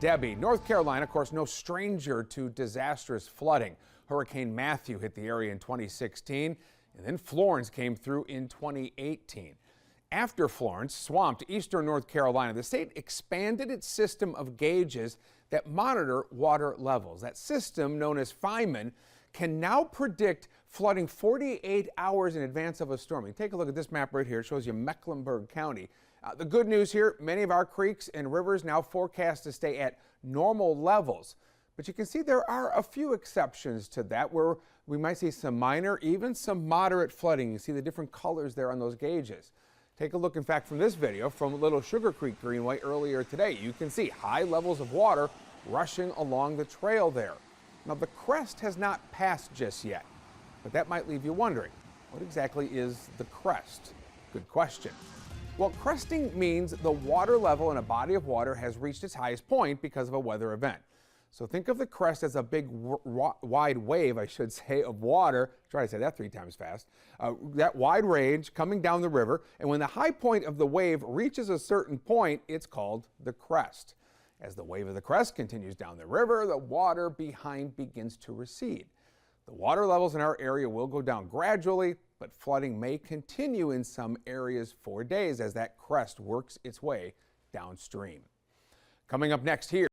Debbie. North Carolina, of course, no stranger to disastrous flooding. Hurricane Matthew hit the area in 2016, and then Florence came through in 2018. After Florence swamped eastern North Carolina, the state expanded its system of gauges that monitor water levels. That system, known as Feynman, can now predict flooding 48 hours in advance of a storm. You take a look at this map right here. It shows you Mecklenburg County. The good news here, many of our creeks and rivers now forecast to stay at normal levels. But you can see there are a few exceptions to that where we might see some minor, even some moderate flooding. You see the different colors there on those gauges. Take a look, in fact, from this video from Little Sugar Creek Greenway earlier today. You can see high levels of water rushing along the trail there. Now, the crest has not passed just yet, but that might leave you wondering, what exactly is the crest? Good question. Well, cresting means the water level in a body of water has reached its highest point because of a weather event. So think of the crest as a big wide wave, I should say, of water. Try to say that 3 times fast. That wide range coming down the river, and when the high point of the wave reaches a certain point, it's called the crest. As the wave of the crest continues down the river, the water behind begins to recede. The water levels in our area will go down gradually, but flooding may continue in some areas for days as that crest works its way downstream. Coming up next here.